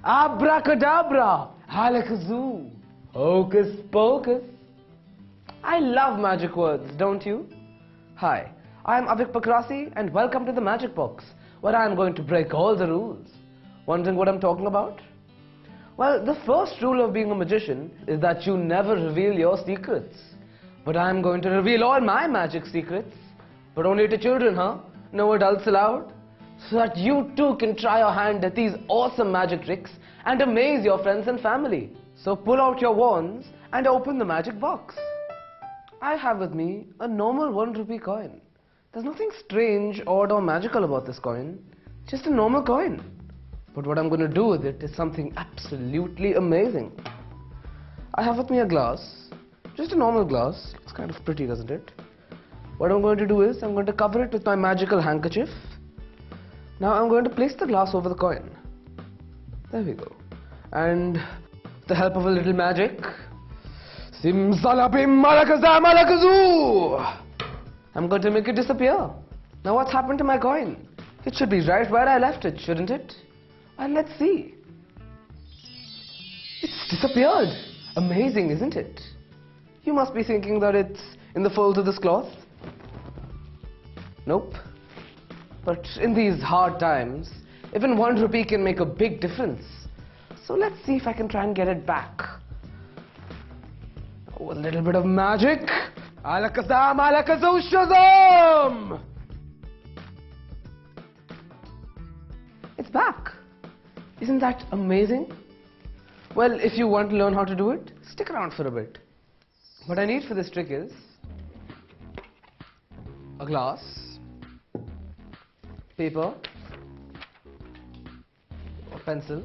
Abracadabra, halakazoo, hocus pocus. I love magic words, don't you? Hi, I am Avik Pakrasi and welcome to the Magic Box, where I am going to break all the rules. Wondering what I'm talking about? Well, the first rule of being a magician is that you never reveal your secrets. But I am going to reveal all my magic secrets. But only to children, huh? No adults allowed? So that you too can try your hand at these awesome magic tricks and amaze your friends and family. So pull out your wands and open the magic box. I have with me a normal 1 rupee coin. There's nothing strange, odd or magical about this coin. Just a normal coin. But what I'm going to do with it is something absolutely amazing. I have with me a glass. Just a normal glass. Looks kind of pretty, doesn't it? What I'm going to do is I'm going to cover it with my magical handkerchief. Now I'm going to place the glass over the coin. There we go. And with the help of a little magic, Simsalabim malakaza malakazoo! I'm going to make it disappear. Now what's happened to my coin? It should be right where I left it, shouldn't it? And let's see. It's disappeared. Amazing, isn't it? You must be thinking that it's in the folds of this cloth. Nope. But in these hard times, even 1 rupee can make a big difference. So let's see if I can try and get it back. Oh, a little bit of magic. Alakazam, alakazoo, shazam! It's back. Isn't that amazing? Well, if you want to learn how to do it, stick around for a bit. What I need for this trick is a glass, paper, a pencil,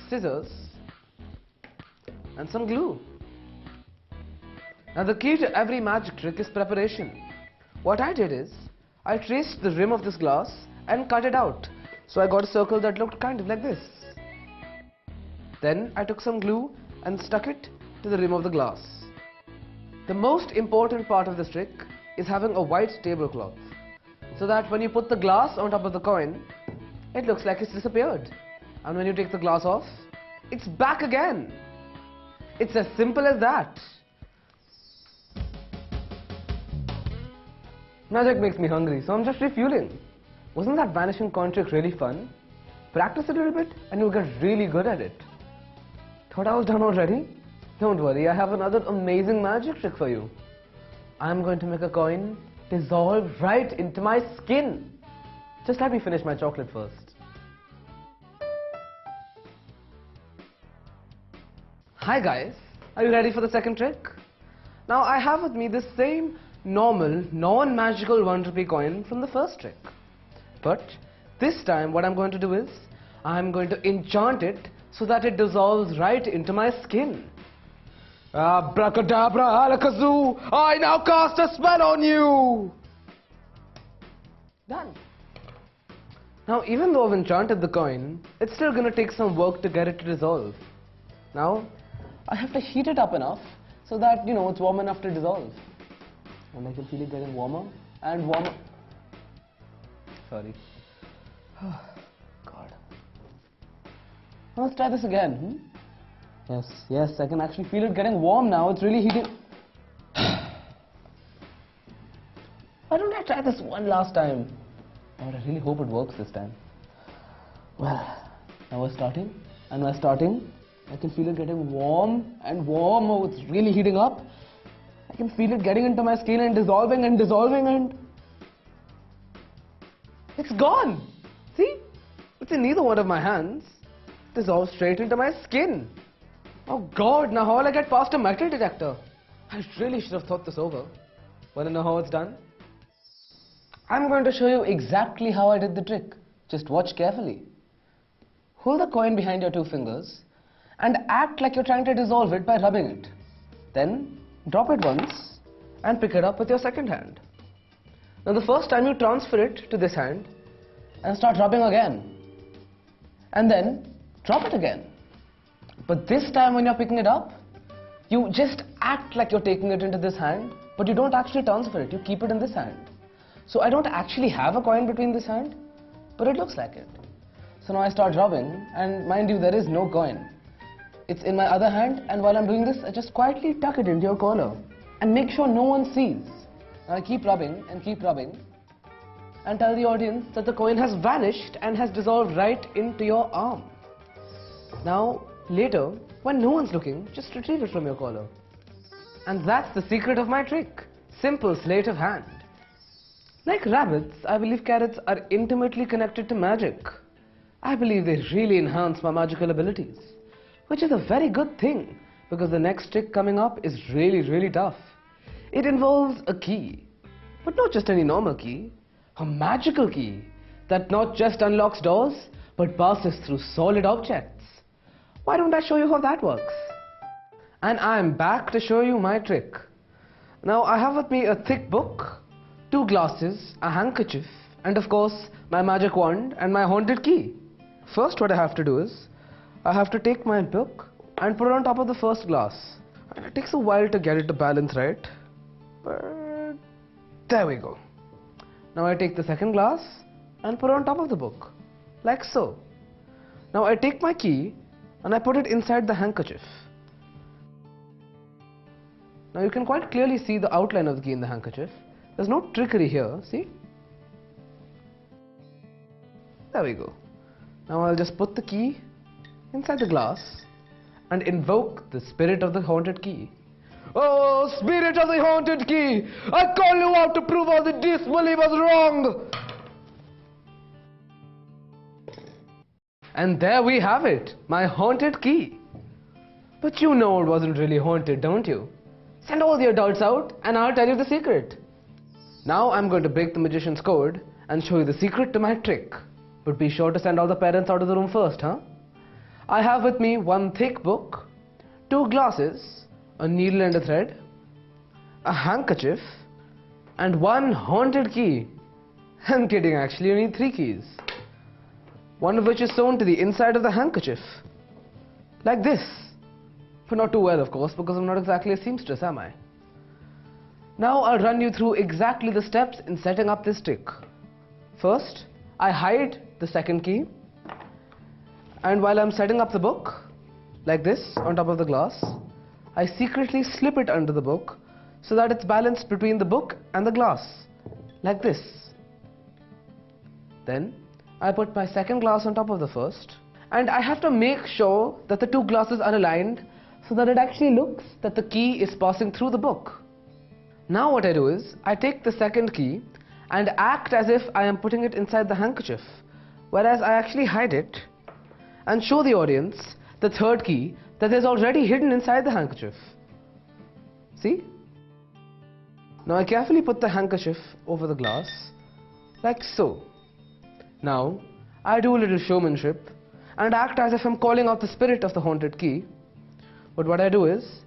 scissors, and some glue. Now the key to every magic trick is preparation. What I did is, I traced the rim of this glass and cut it out. So I got a circle that looked kind of like this. Then I took some glue and stuck it to the rim of the glass. The most important part of this trick is having a white tablecloth, so that when you put the glass on top of the coin, it looks like it's disappeared. And when you take the glass off, it's back again. It's as simple as that. Magic makes me hungry, so I'm just refueling. Wasn't that vanishing coin trick really fun? Practice a little bit and you'll get really good at it. Thought I was done already? Don't worry, I have another amazing magic trick for you. I'm going to make a coin dissolve right into my skin. Just let me finish my chocolate first. Hi guys, are you ready for the second trick? Now I have with me the same normal, non-magical 1 rupee coin from the first trick. But this time what I'm going to do is, I'm going to enchant it so that it dissolves right into my skin. Abracadabra, alakazoo, I now cast a spell on you! Done. Now even though I've enchanted the coin, it's still going to take some work to get it to dissolve. Now, I have to heat it up enough so that, it's warm enough to dissolve. And I can feel it getting warmer and warmer. Sorry. God. Let's try this again. Yes, I can actually feel it getting warm now. It's really heating. Why don't I try this one last time? But I really hope it works this time. Well, now we're starting. And we're starting. I can feel it getting warm and warm. Oh, it's really heating up. I can feel it getting into my skin and dissolving and it's gone! See? It's in neither one of my hands. It dissolves straight into my skin. Oh God, now how will I get past a metal detector? I really should have thought this over. Want to know how it's done? I'm going to show you exactly how I did the trick. Just watch carefully. Hold the coin behind your 2 fingers and act like you're trying to dissolve it by rubbing it. Then drop it once and pick it up with your second hand. Now the first time you transfer it to this hand and start rubbing again. And then drop it again. But this time when you're picking it up, you just act like you're taking it into this hand, but you don't actually transfer it, you keep it in this hand. So I don't actually have a coin between this hand, but it looks like it. So now I start rubbing, and mind you, there is no coin. It's in my other hand, and while I'm doing this, I just quietly tuck it into your collar and make sure no one sees. Now I keep rubbing and tell the audience that the coin has vanished and has dissolved right into your arm. Now, later, when no one's looking, just retrieve it from your collar. And that's the secret of my trick. Simple sleight of hand. Like rabbits, I believe carrots are intimately connected to magic. I believe they really enhance my magical abilities, which is a very good thing because the next trick coming up is really tough. It involves a key, but not just any normal key, a magical key that not just unlocks doors but passes through solid objects. Why don't I show you how that works? And I'm back to show you my trick. Now I have with me a thick book, 2 glasses, a handkerchief, and of course my magic wand and my haunted key. First what I have to do is, I have to take my book and put it on top of the first glass. And it takes a while to get it to balance right, but there we go. Now I take the second glass and put it on top of the book, like so. Now I take my key and I put it inside the handkerchief. Now you can quite clearly see the outline of the key in the handkerchief. There's no trickery here, see? There we go. Now I'll just put the key inside the glass and invoke the spirit of the haunted key. Oh, spirit of the haunted key! I call you out to prove all the disbelievers wrong! And there we have it, my haunted key. But you know it wasn't really haunted, don't you? Send all the adults out and I'll tell you the secret. Now I'm going to break the magician's code and show you the secret to my trick. But be sure to send all the parents out of the room first, huh? I have with me 1 thick book, 2 glasses, a needle and a thread, a handkerchief, and 1 haunted key. I'm kidding actually, you need 3 keys. 1 of which is sewn to the inside of the handkerchief. Like this. But not too well of course, because I'm not exactly a seamstress, am I? Now I'll run you through exactly the steps in setting up this trick. First, I hide the second key, and while I'm setting up the book, like this, on top of the glass, I secretly slip it under the book so that it's balanced between the book and the glass, like this. Then, I put my second glass on top of the first, and I have to make sure that the 2 glasses are aligned so that it actually looks that the key is passing through the book. Now what I do is, I take the second key and act as if I am putting it inside the handkerchief, whereas I actually hide it and show the audience the third key that is already hidden inside the handkerchief. See? Now I carefully put the handkerchief over the glass, like so. Now, I do a little showmanship and act as if I'm calling out the spirit of the haunted key. But what I do is,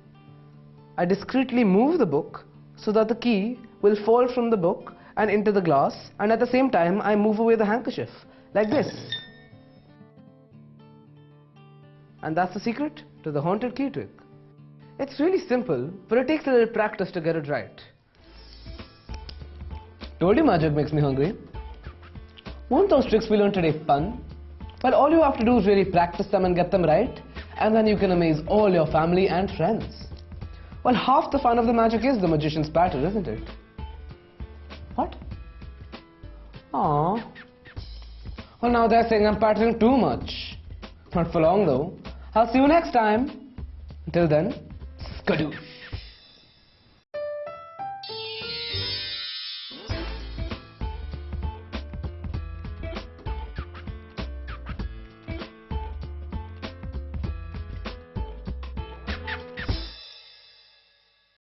I discreetly move the book so that the key will fall from the book and into the glass, and at the same time I move away the handkerchief, like this. And that's the secret to the haunted key trick. It's really simple, but it takes a little practice to get it right. Told you magic makes me hungry. Won't those tricks we learned today fun? Well, all you have to do is really practice them and get them right, and then you can amaze all your family and friends. Well, half the fun of the magic is the magician's patter, isn't it? What? Aww. Well, now they're saying I'm pattering too much. Not for long though. I'll see you next time. Until then, skadoosh.